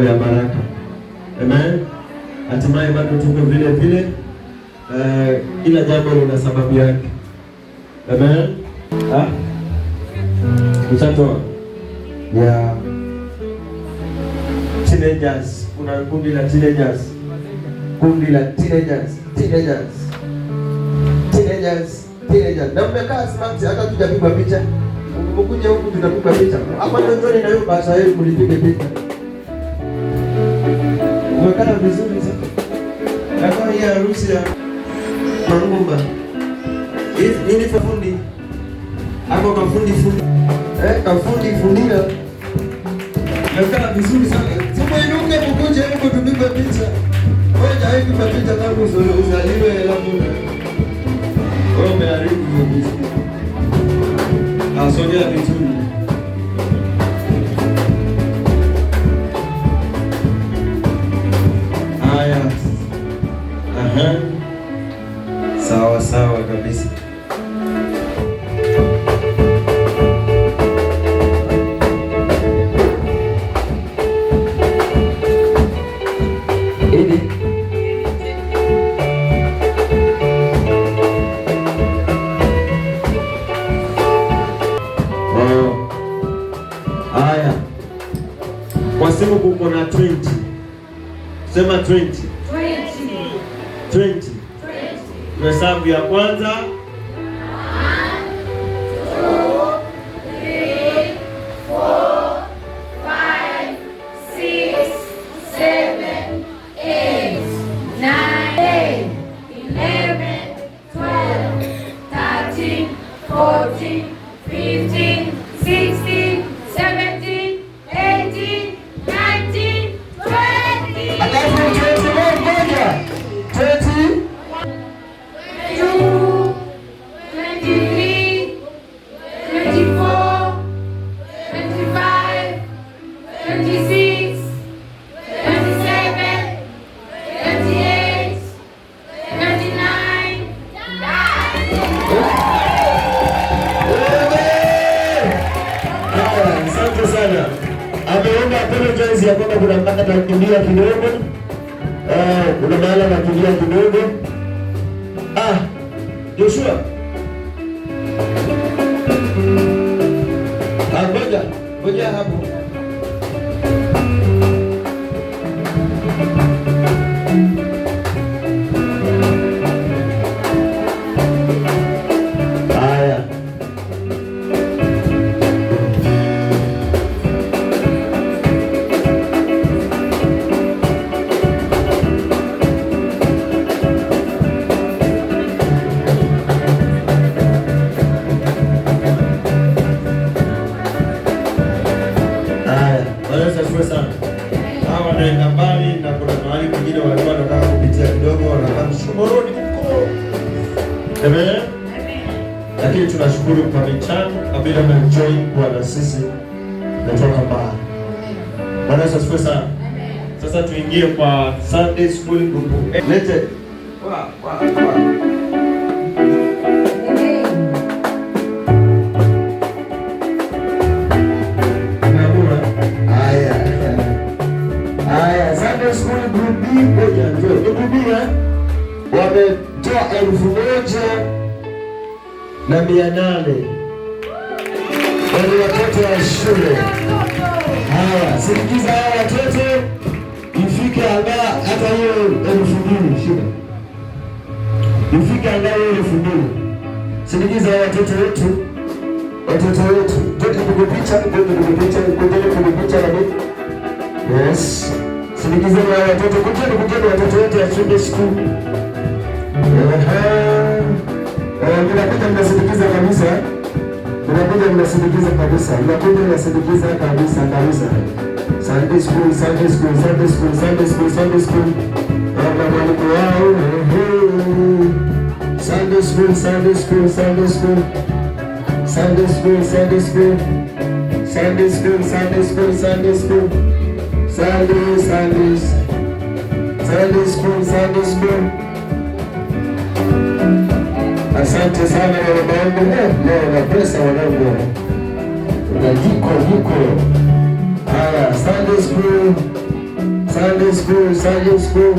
ya baraka. Amen. Hatimaye bado tuko vile vile. Kila jambo lina sababu yake. Amen. Mchatoa ya teenagers, kuna kundi la teenagers. Kundi la teenagers. Na mmekaa smart hata tujapigwa picha. Mkuja huku tutapigwa picha. Hapa ndio na hiyo basa yenu mlipige picha. Mwekana vizuri sana. Kama hii harusi ya Mangumba. Hii ni fundi. Hapo kafundi. Kafundi fundira. Mwekana vizuri sana. Sema inuke mkuje huko tupige picha. Ngoja hivi picha kama uzaliwe labda. Wewe umeharibu hiyo picha. Asogea vizuri. Sawa kabisa. Haya. Kwa simu kuko na 20. Sema 20. 20. Hesabu ya kwanza. 1, 2, 3, 4, 5, 6, 7, 8, 9, 11, 12, 13, 14, 15, 16, 17, 18, 19, 20. Ameomba apologize ya kwamba kuna mpaka nakimbia kidogo. Kuna mahala nakimbia kidogo. Joshua. Ngoja hapo. Hawa wanaenda mbali na kuna mahali pengine walikuwa wanataka kupitia kidogo, wanataka Shomoroni huko. Amen. Lakini tunashukuru kwa michango kabla na join kwa na sisi natoka mbali. Bwana Yesu asifiwe sana. Sasa tuingie kwa Sunday school group. Lete. School group B wametoa 1,800 wale watoto wa shule. Haya, sindikiza hawa watoto ifike angaa hata hiyo 2,000 shida. Ifike angaa hiyo 2,000. Sindikiza hawa watoto wetu. Tote kupicha na mimi. Yes. Sindikiza na watoto kujeni watoto wote ya Sunday school. Mnakuja mnasindikiza kabisa. Mnakuja mnasindikiza kabisa. Sunday school. Mwalimu wao. Sunday school. Sunday school. Asante sana wanangu. Leo na pesa wanangu. Jiko. Haya, Sunday school. Sunday school, Sunday school.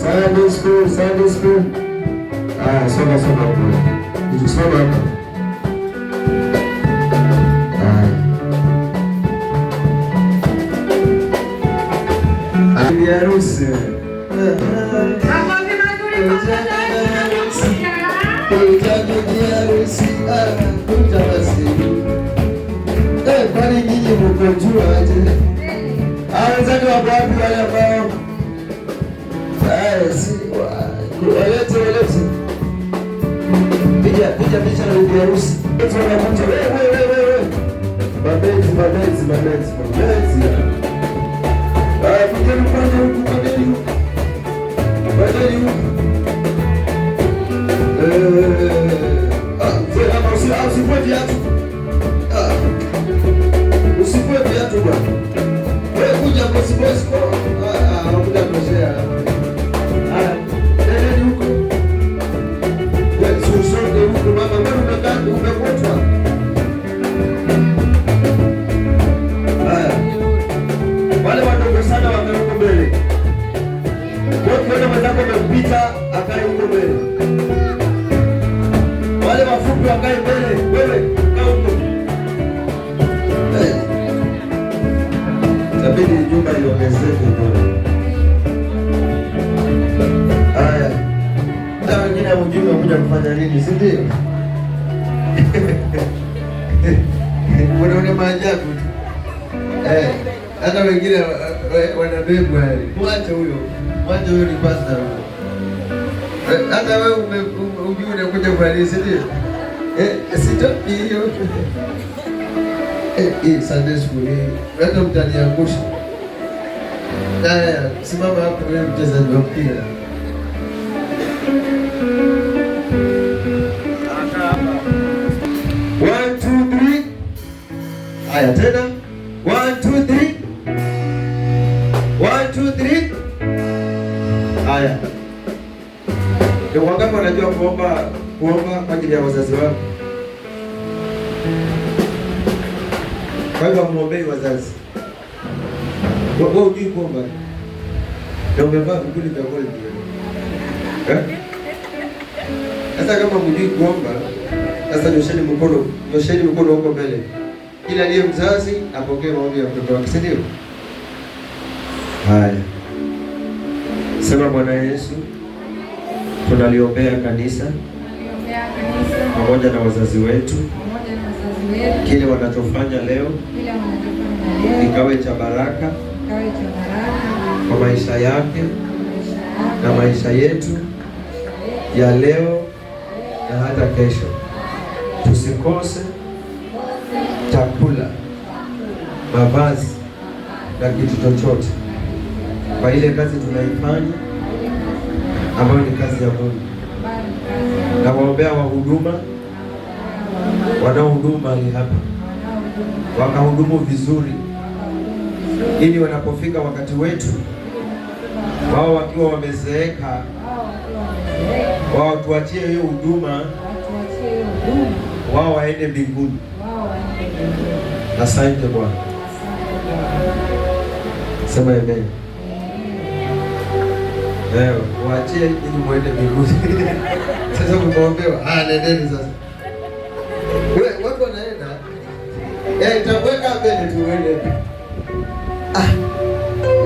Sunday school, Sunday school. Soma hapo. Soma hapo. Harusi. Kwani nyinyi mkojua aje? Wenzani wako wapi wale ambao walete picha na bibi harusi. Wewe. Mabezi. Usivue viatu bwana. Wewe kuja Bosco. Unakuja kushare. Nenda huko. Wewe usonge huko mama, mbona unakaa umekotwa? Wale wadogo sana wakae mbele. Wewe mwenzako amepita akae huko mbele. Wale wafupi wakae mbele. Wewe kaa huko. Tabidi nyumba iongezeke bwana. Haya. Hata wengine hujui wanakuja kufanya nini, si ndio? Unaona maajabu. Hata wengine wanabebwa. Mwache huyo ni pastor. Hata wewe hujui unakuja kufanya nini, si ndio? Sitoki hiyo. Sunday school hata mtaniangusha. Simama hapo wewe mchezaji wa mpira. One, two, three. Haya tena. 1, 2, 3. 1, 2, 3. Haya. Ndio wangapi wanajua kuomba kwa ajili ya wazazi wao? Kwa hivyo muombei wazazi. Wewe hujui kuomba. Ndio umevaa vipuli vya gold. Sasa kama hujui kuomba, sasa nyosheni mkono huko mbele. Kila aliye mzazi apokee maombi ya mtoto wake, si ndio? Haya. Sema Bwana Yesu, tunaliombea kanisa pamoja na wazazi wetu. Kile wanachofanya leo ikawe cha baraka kwa maisha yake na maisha yetu ya leo na hata kesho. Tusikose chakula, mavazi na kitu chochote kwa ile kazi tunaifanya ambayo ni kazi ya Mungu. Na waombea wahuduma wanaohudumu mahali hapa, wakahudumu vizuri, ili wanapofika wakati wetu, wao wakiwa wamezeeka, wao tuachie hiyo huduma, wao waende mbinguni. Asante Bwana. Sema amen. Waachie ili muende mbinguni. Sasa kuombewa. Nendeni sasa. Watu wanaenda. Nitakwenda mbele tuende.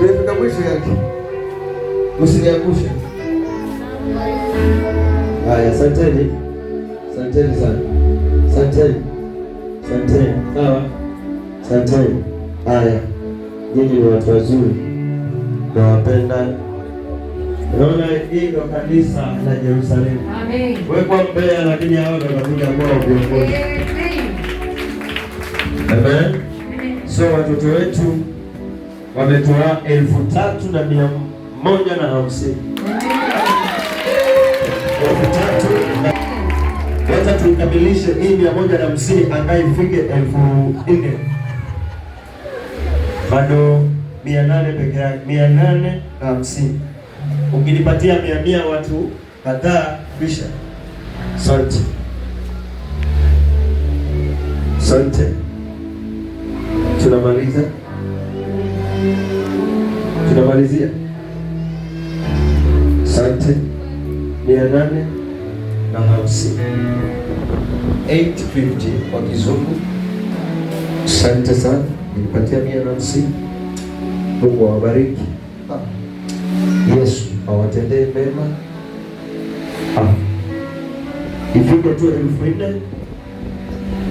Nimefika mwisho yake. Usiniangushe. Haya, asanteni. Asanteni sana. Asanteni. Asanteni. Sawa. Asanteni. Haya. Nyinyi ni watu wazuri. Nawapenda. Naona hii ndio kanisa la Yerusalemu. Amen. Wewe kwa Mbeya lakini hao ndio wanakuja kwa viongozi. Amen. So watoto wetu wametoa 3,150. Wacha tukamilishe hii 150 angai ifike 4,000. Bado 800 peke yake, 850. Ukinipatia 100 watu kadhaa kisha. Asante. Asante. Tunamaliza. Tunamalizia. Asante. 850. 850 kwa Kizungu. Asante sana. Nilipatia 150. Mungu awabariki. Yesu awatendee mema. Ifike tu 4,000.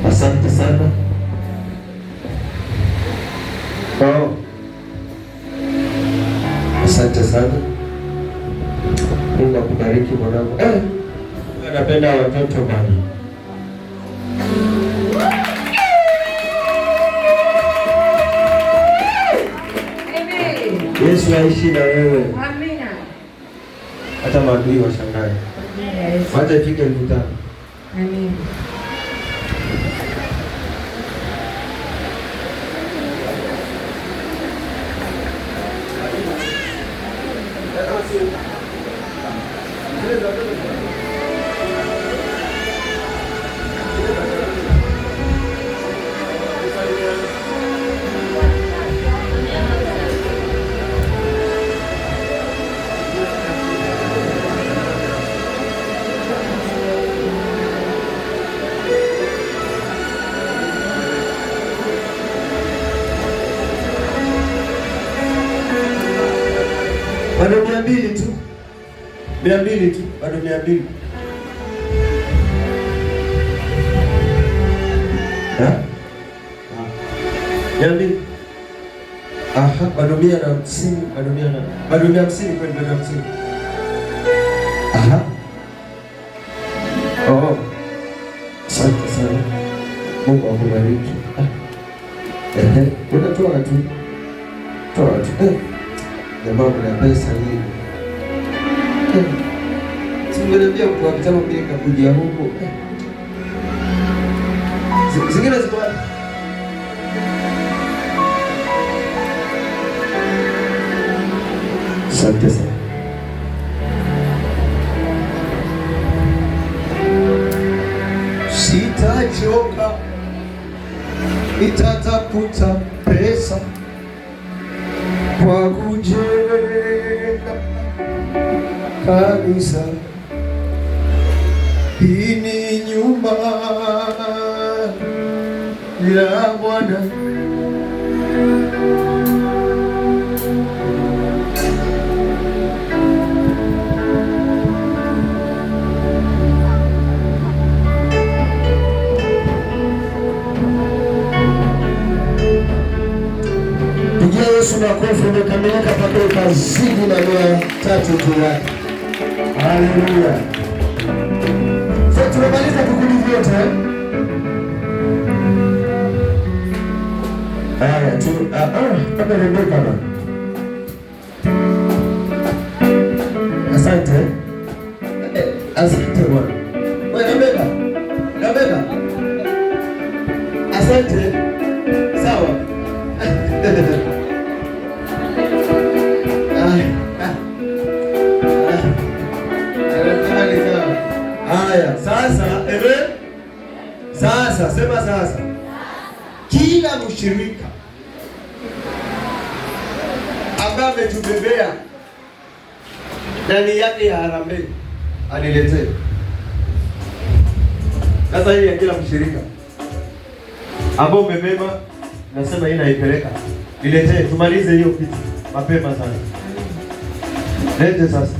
Asante sana. Asante sana. Mungu akubariki mwanangu. Napenda watoto bana. Yesu aishi na wewe. Amina. Hata maadui washangae. Wacha ifike 5,000. Amina. Bado 200 tu. 200 tu. Bado 200. Bado 150. Bado 150 kweli, bado 50. Asante sana. Mungu akubariki. Unatoa tu. Toa tu. Jamaa kuna pesa nyingi. Simwelebia mtu akitama mbili kabujia huko. Zingine ziko wapi? Asante sana. Sitachoka, nitatafuta pesa kwa kujenga kanisa. Hii ni nyumba ya Bwana. Yesu makofi, umekamilika mpaka ukazidi na 300 tu yake. Haleluya. Sasa tunamaliza vikundi vyote. Haya tu hapa ndio kama. Asante. Asante Bwana. Wewe nabeba. Asante. Sawa. Haya, sasa sema sasa. Kila mshirika ambaye ametubebea ndani yake ya harambee aniletee. Sasa hii ya kila mshirika ambao umebeba, nasema hii naipeleka. Niletee, tumalize hiyo kitu mapema sana. Lete sasa.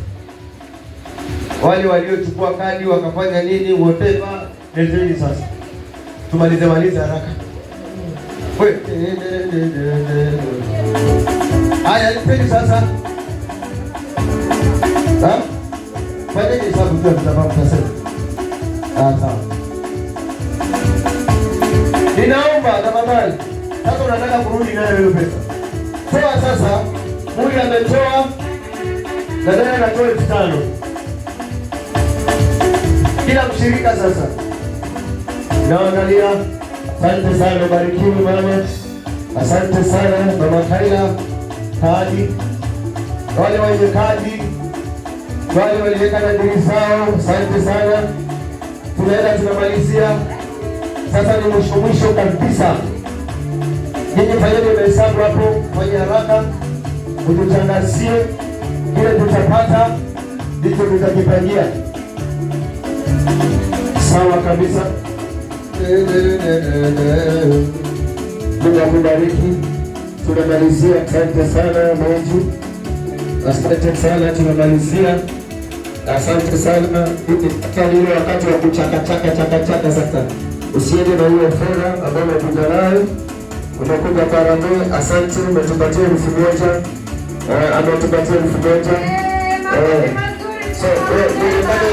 Wale waliochukua kadi wakafanya nini, whatever, leteni sasa. Tumalize haraka. Wewe. Haya, nipeni sasa. Fanya hesabu tu sababu tutasema. Sawa. Ninaomba tafadhali. Sasa unataka kurudi nayo hiyo pesa. Toa sasa. Huyu ametoa na nani anatoa 5,000. Kila mshirika sasa. Naangalia. Asante sana, barikiwe mama. Asante sana mama Kaila. Kadi. Wale wenye kadi. Wale waliweka nadhiri zao. Asante sana. Tunaenda tunamalizia. Sasa ni mwisho kabisa. Nyinyi fanyeni mahesabu hapo, fanya haraka. ututangazie kile tutapata, ndicho tutakipangia. Sawa kabisa. Mungu akubariki. Tunamalizia. Asante sana Mungu, asante sana. Tunamalizia, asante sana. Ile wakati wa kuchaka sasa, usiende na hiyo fedha ambayo unakuja nayo, unakuja Karame. Asante, umetupatia 1,000, ametupatia 1,000. So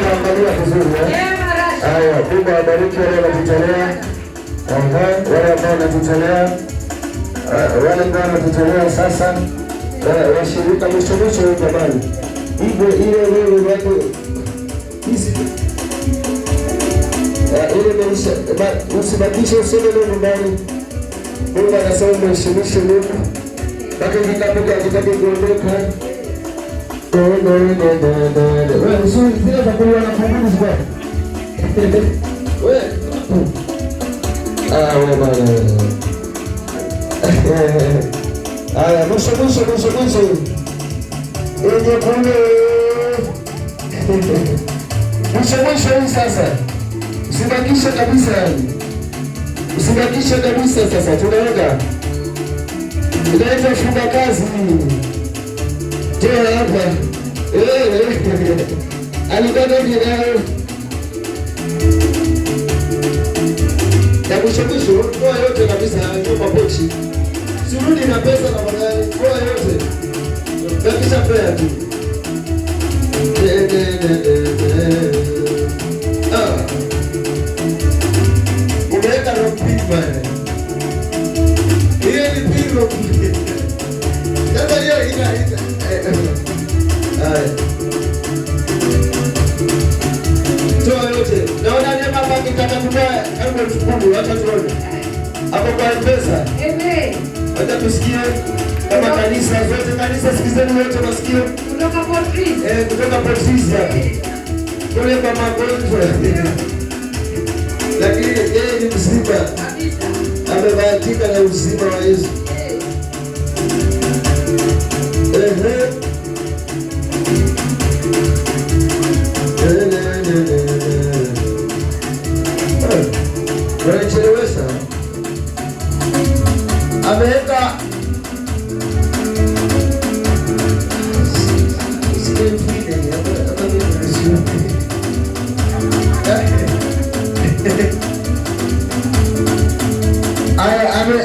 unaangalia vizuri. Haya, Mungu awabariki wale wanatutolea, wale ambao wanatutolea, wale ambao wanatutolea sasa, washirika mwisho jamani. Hivyo ile wewe wako hizi ile usibakishe, useme leo nyumbani. Mungu anasema mheshimishe Mungu mpaka kitakapo kuondoka. Wewe usuri zile za kuliwa na kumbuzi kwa wewe. Wewe bana. Haya, mwisho yenye kule mwisho hii sasa. Usibakishe kabisa yani. Usibakishe kabisa sasa. Tunaenda funga kazi. Tena hapa. Alibada ni nayo. Na mwisho kwa yote kabisa nyumba pochi. Sirudi na pesa na magari. Kwa yote. Bakisha pea tu. Umeweka ropipa. Hiyo ni pilo. Sasa hiyo ina. Toa yote. Naona nyama hapa kitatakuwa elfu 10,000, acha tuone. Hapo kwa pesa. Acha tusikie kama kanisa zote, kanisa sikizeni wote nasikia. Kutoka Patrice. Kutoka Patrice. Kule kwa magonjwa. Lakini yeye ni mzima. Amebahatika na uzima wa Yesu. Wanachelewesha. Ameweka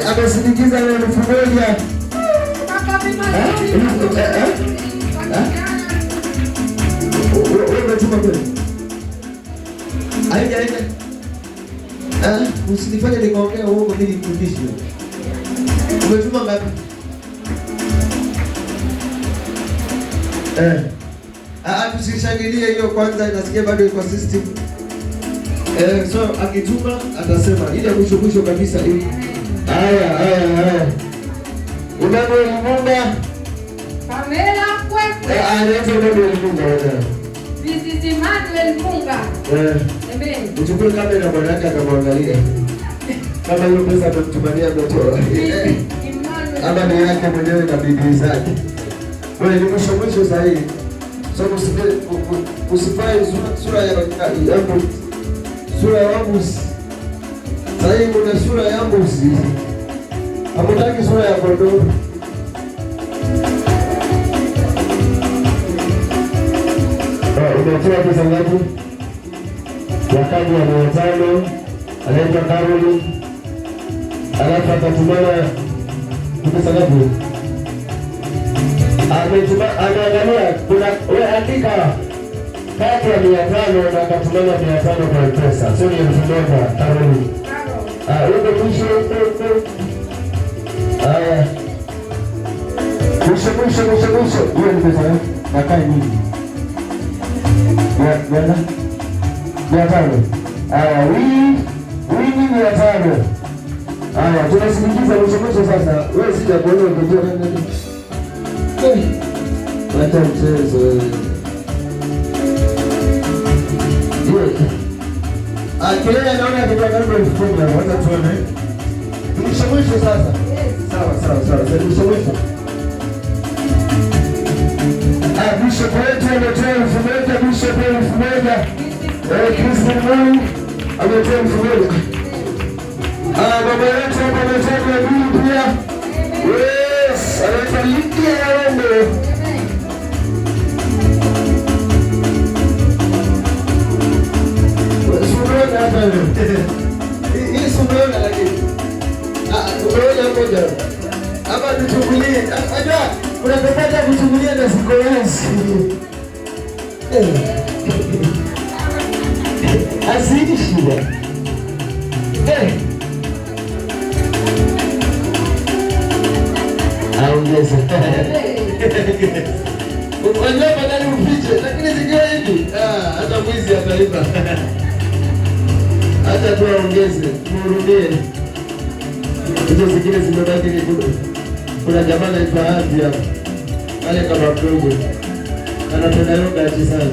amesindikiza na 1,000. Umetuma kweli? Haija. Usinifanye nikaongea uongo mimi nifundishe. Umetuma ngapi? Tusishangilie hiyo kwanza, nasikia bado iko system. So akituma atasema ile mwisho kabisa hivi. Haya. Emmanuel Munga. Pamela Kwekwe. Anaanza Emmanuel Munga. This is Emmanuel Munga. Amen. Uchukue kamera bwana yake akamwangalia. Kama hiyo pesa atamtumania mtoto. Ama ni yake mwenyewe na bibi zake. Wewe ni mwisho sahihi. So usifanye sura yangu. Sura yangu. Sahihi kuna sura yangu. Hamutaki sura ya kondoo. Umetoa pesa ngapi? Wakaji wa 500. Anaitwa Karoli. Alafu atatumana pesa ngapi? Anaangalia kuna wewe andika kati ya 500 na akatumana 500 kwa pesa. Sio ni 1,000 Karoli. Wewe mwisho. Mwisho. Hiyo ni pesa na kai nyingi. Bwana. 500. Wini 500. Tunasindikiza mwisho sasa. Wewe sija kuona unajua nini? Hata mchezo wewe. Kile naona kitu karibu 10,000 hapo. Wacha tuone. Mwisho sasa. Sawa. Sasa mwisho. bishop wetu ametoa 1,000, bishop 1,000. Kristian ametoa 1,000. Baba yetu hapa ametoa 200 pia. Yes, anaitwa Lydia Yaombe. Sumeona hapa hii sumeona lakini sumeona moja hapa tuchungulie. Unajua kuna kupata kuchungulia na sikoyasi azidi shida aongeza unajua badali ufiche, lakini zikiwa hivi hata mwizi ataiba. Hata tuwaongeze, tuurudie. Hizo zingine zimebaki ni kutu. Kuna jamaa anaitwa Haji hapa. Wale kama mdogo. Anapenda yogurt sana.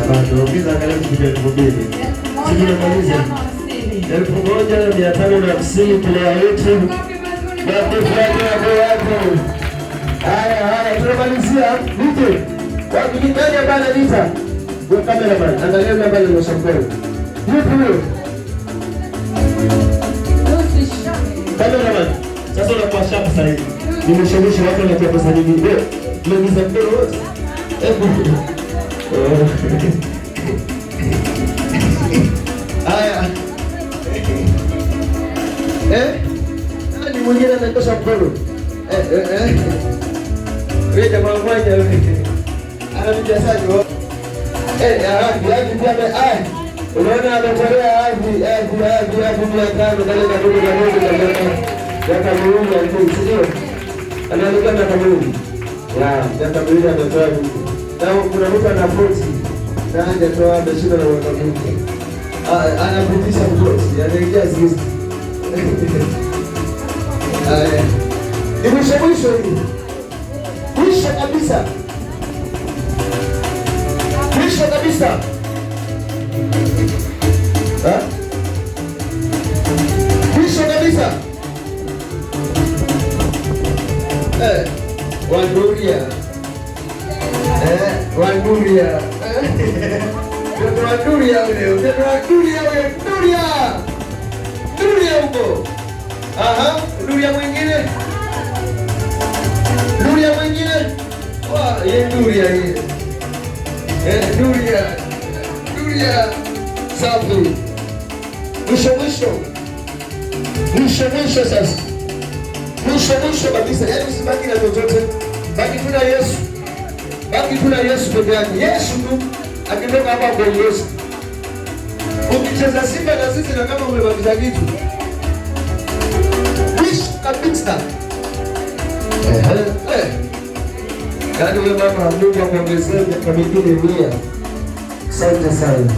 Bado ukiza kale mtu 2,000. Sisi tunamaliza 1,550 kwa yote. Bado fulani hapo. Haya, tunamalizia vipi? Watu ni gani bana nita? Kwa kamera bana, angalia namba ile mshangao. Vipi huyo? Kamera bana. Sasa unakuwa sharp sasa hivi. Nimeshawishi watu na kwa pesa nyingi. Tunaingiza mbele wote. Haya. Ni mwingine anatosha mkono. Wewe jamaa mmoja anamjasaji yaani pia unaona ametolea havi 500 kale kadogo ya Kameruni alikuwa sio anaonekana Kameruni ya Kameruni ametoa na kuna mtu ana 40 na hajatoa ameshinda na Kameruni anapitisha mkosi anaingia zizi ni mwisho hivi. Mwisho kabisa. Mwisho kabisa. Wanduria. Wanduria. Duria huko. Duria mwingine. Duria hii. Duria safi. Mwisho sasa. Mwisho kabisa. Yaani usibaki na chochote. Baki tuna Yesu peke yake. Yesu tu akitoka hapa kwa Yesu. Ukicheza Simba na sisi na kama umebakiza kitu. Mwisho kabisa. Yaani wewe mama Mungu akuongezee kwa mingine 100. Asante sana.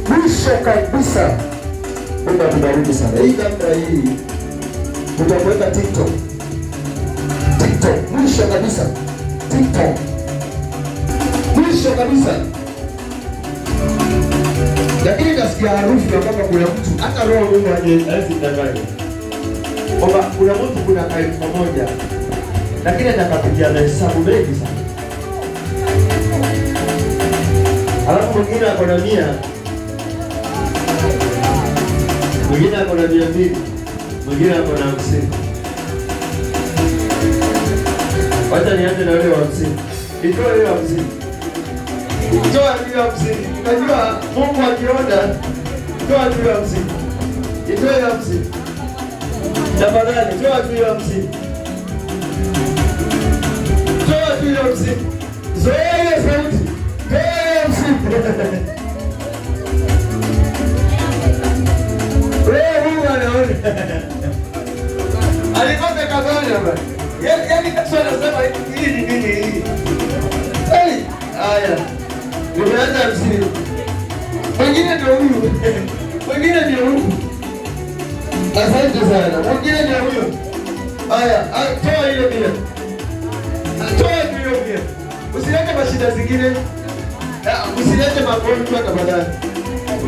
Mwisho kabisa. Mungu akubariki sana. Hii kamera hii utakwenda TikTok. Mwisho kabisa. Mwisho kabisa. Lakini nasikia harufu ya kwamba kuna mtu hata roho Mungu hajidanganya. Kwamba kuna mtu kuna 1,000 lakini atakapitia na hesabu mengi sana. Alafu mwingine ako na 100, mwingine ako na 200, mwingine ako na 50. Wacha nianze na wale wa 50. Itoa hiyo 50. Toa hiyo 50. Unajua Mungu akiona toa hiyo 50. Itoa hiyo 50. Tafadhali toa hiyo 50. Zoea ile sauti. Mungu anaona. Alikosa kabana bwana. Yaani kasema anasema hii ni nini hii? Haya. Nimeanza 50. Wengine ndio huyu. Asante sana. Wengine ndio huyu. Haya, toa ile bila. Toa hiyo. Usilete mashida zingine. Usilete magonjwa tafadhali.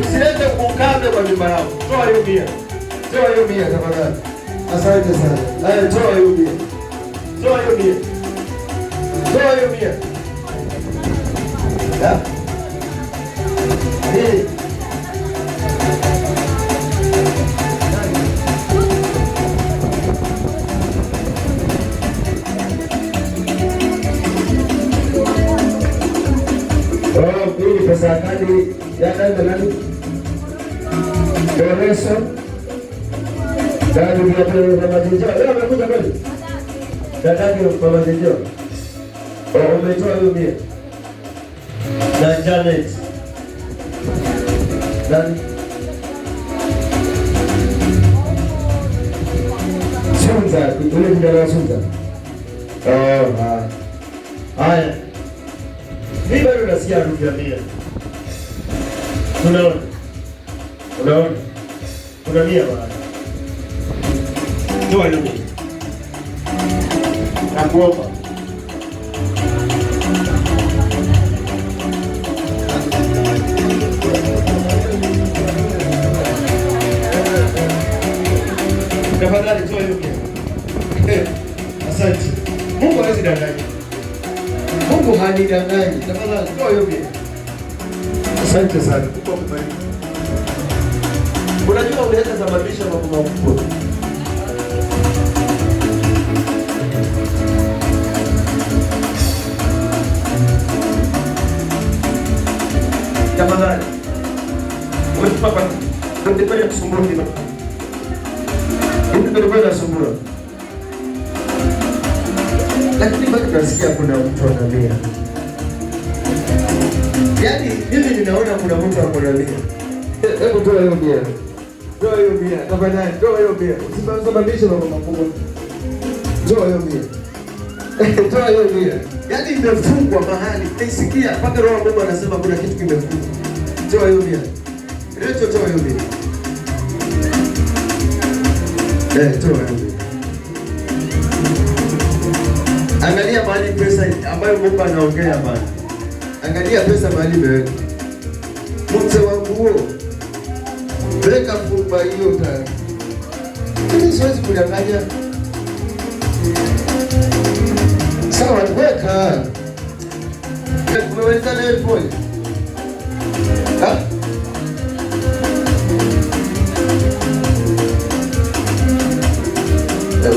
Usilete ukame kwa nyumba yako. Toa hiyo 100 tafadhali. Asante sana. Toa hiyo mia. Toa hiyo mia. Toa hiyo mia. Ya. Hii. Hii ni pesa kadi ya dada nani? Doreso. Dada ya Mama Jojo. Leo amekuja kweli? Dada ya Mama Jojo. Umetoa hiyo mia. Na Janet. Nani? Sunza, yule mjana Sunza. Haya. Mimi bado nasikia harufu ya mia. Unaona? Unaona? Kuna mia bwana. Toa hiyo mia. Nakuomba. Tafadhali toa hiyo mia. Asante. Mungu hawezi danganya. Mungu hanidanganyi. Tafadhali toa hiyo mia. Asante sana. Mungu akubariki. Unajua unaweza sababisha mambo makubwa. Tafadhali. Umetupa kwa ndio kusumbua hivi. Ndio ndio nasumbua. Lakini bado nasikia kuna mtu analia. Yaani mimi ninaona kuna mtu analia. Hebu toa hiyo mia. Toa hiyo mia. Tafadhali toa hiyo mia. Usisababishe mambo makubwa. Toa hiyo mia. Toa hiyo mia. Yaani imefungwa mahali. Nisikia mpaka roho Mungu anasema kuna kitu kimefungwa. Toa hiyo mia. Leo toa hiyo mia. Toa hiyo mia. Angalia mahali pesa ambayo Mungu anaongea bana. Angalia pesa mahali imewekwa. Mzee wangu huo. Weka fumba hiyo tayari. Mimi siwezi kudanganya. Sawa, weka. Umeweza leo pole.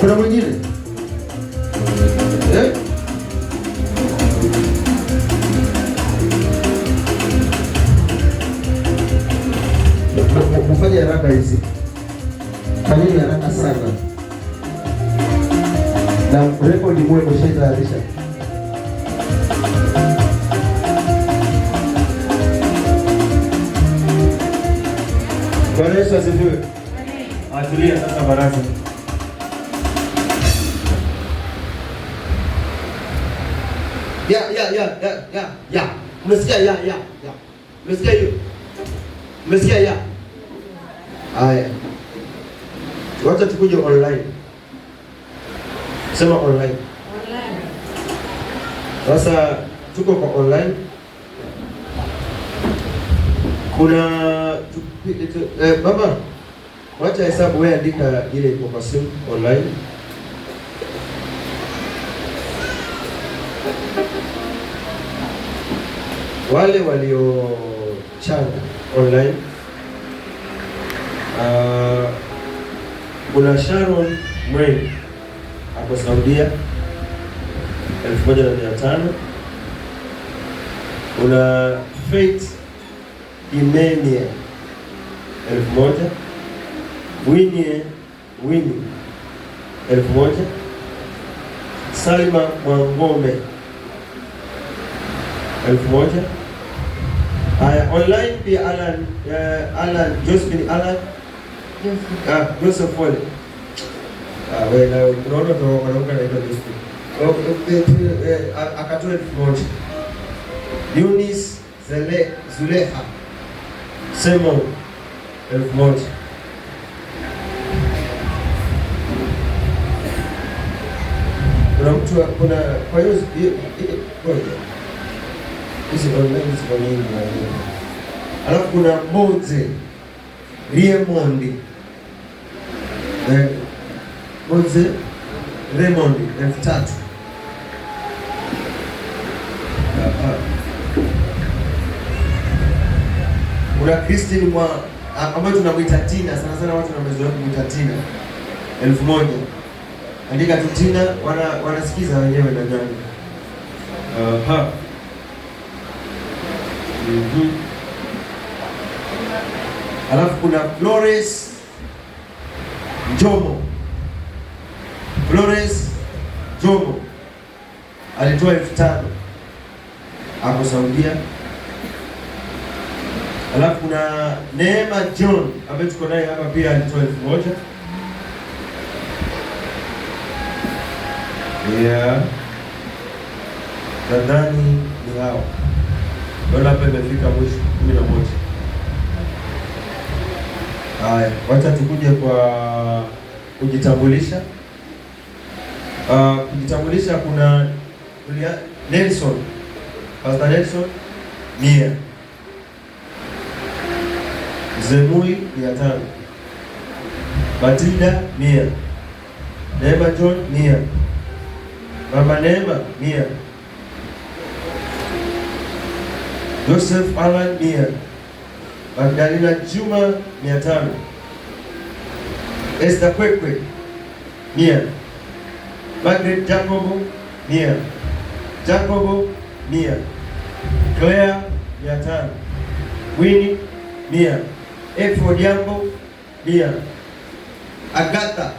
Kuna mwingine? Mfanye haraka hizi. Fanyeni haraka sana. Na rekodi mwe mshatayarisha. Bwana Yesu asifiwe. Atulia sasa baraza. Ya. Umesikia ya. Umesikia hiyo? Umesikia ya? Haya. Wacha tukuje online. Sema online. Sasa tuko kwa online. Kuna baba, wacha hesabu wewe andika ile iko kwa simu online. Wale waliochanga online, kuna Sharon Mweni hapo Saudia 1500. Kuna Faith Imenia 1000. Winnie 1000. Salma Mwangome 1000. Haya, online pia Alan Josephine Alan Joseph Wale. Wewe na unaona tu wanaunga na hiyo Josephine. Akatoa 1000. Eunice Zuleha Simon 1000. Kuna mtu kuna kwa hiyo hizi online ziko nyingi. Alafu kuna Mboze Riemondi Mose Raymond 3,000. Kuna Christine ambayo tunamuita Tina, sana sana watu wamezoea kumuita Tina 1,000. Andika tu Tina, wanasikiza wenyewe na gani. Alafu kuna Flores Jomo. Flores Jomo alitoa 5,000 hapo Saudia. Alafu kuna Neema John ambaye tuko naye hapa pia alitoa 1,000. Yeah. Nadhani ni hao. Ndio hapa imefika mwisho 11. Haya, wacha tukuje kwa kujitambulisha. Kujitambulisha kuna Nelson. Pastor Nelson 100. Zemui 500. Matilda 100. Neema John 100. Mama Neema 100. Joseph Alan 100. Magdalena Juma 500. Esther Kwekwe 100. Margaret Jacobo 100. Jacobo 100. Claire 500. Winnie 100. Efo Diambo 100. Agatha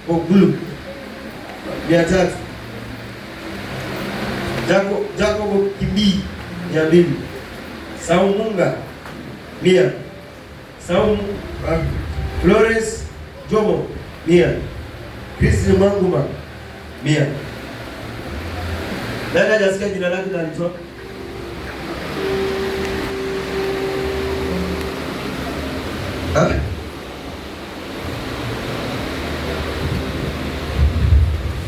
Boglu 300. Jacobo Kimbi 200. Saumunga 100. Flores Jomo 100. Christine Manguma 100. Nani hajasikia jina lake na alitoa?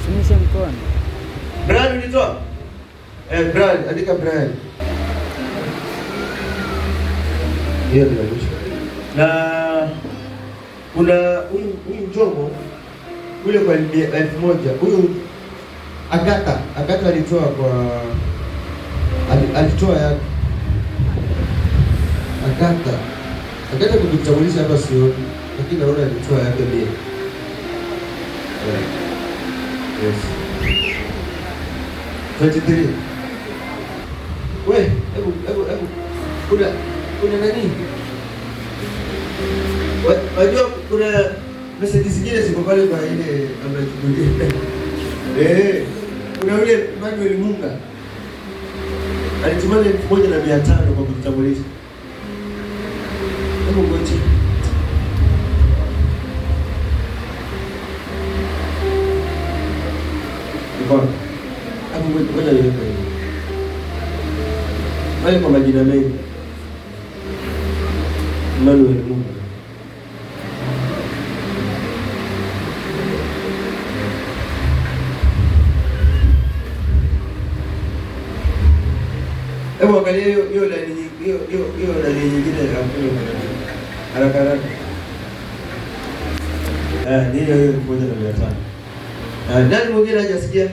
Sinisha mkono. Brian ulitoa? Brian, andika Brian. Hiyo ndio mwisho. Na kuna huyu Jomo ule kwa 1,000. Huyu Agatha alitoa kwa alitoa ya Agatha kujitambulisha hapa sio, lakini naona alitoa yake pia. Yes. 23. Hebu kuna nani? Wajua kuna message zingine ziko pale kwa ile ambayo kuna yule Manuel Munga alitumana 1,500 kwa kujitambulisha. Hebu ngoja. Hapo ngoja yeye. Wale kwa majina mengi. Manuel Munga. Hebu angalia hiyo line nyingine ya haraka. Ndio hiyo 1,500. Nani mwingine hajasikia?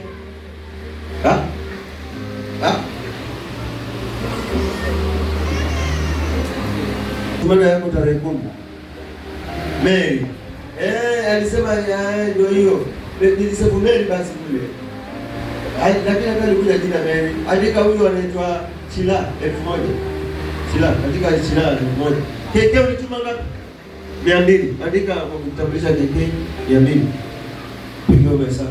Tumana yako tarehe 10. Mary. Alisema ndio hiyo. Nilisema Mary basi kule. Lakini hata alikuja jina Mary. Andika huyo anaitwa Chila 1,000. Chila, andika Chila 1,000. KK ulituma ngapi? 200. Andika kwa kutambulisha KK 200. Pigo pesa.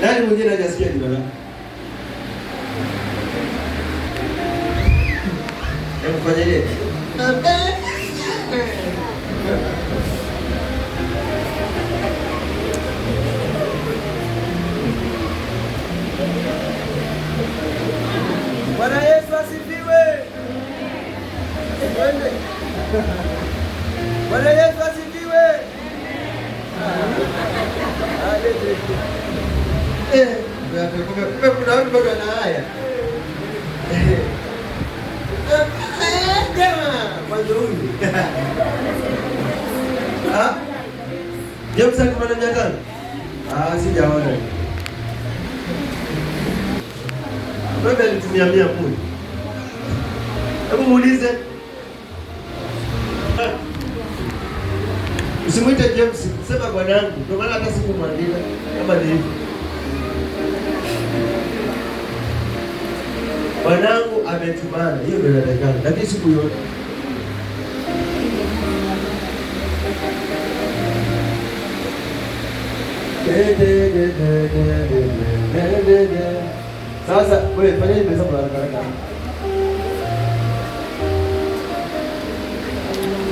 Nani mwingine hajasikia jina lako? Hebu fanyaje? Bwana Yesu asifiwe. Bwana Yesu asifiwe. Kuna watu bado wana haya. Kwanza huyu. James alimana 500? Sijaona. Wewe alitumia 100 kuni. Hebu muulize. Usimuite James, sema bwanangu. Ndio maana hata sikumwandika kama ni hivi. Bwanangu ametumana, hiyo ndio inatakana. Lakini siku yote sasa wewe fanya hivi, sasa haraka haraka.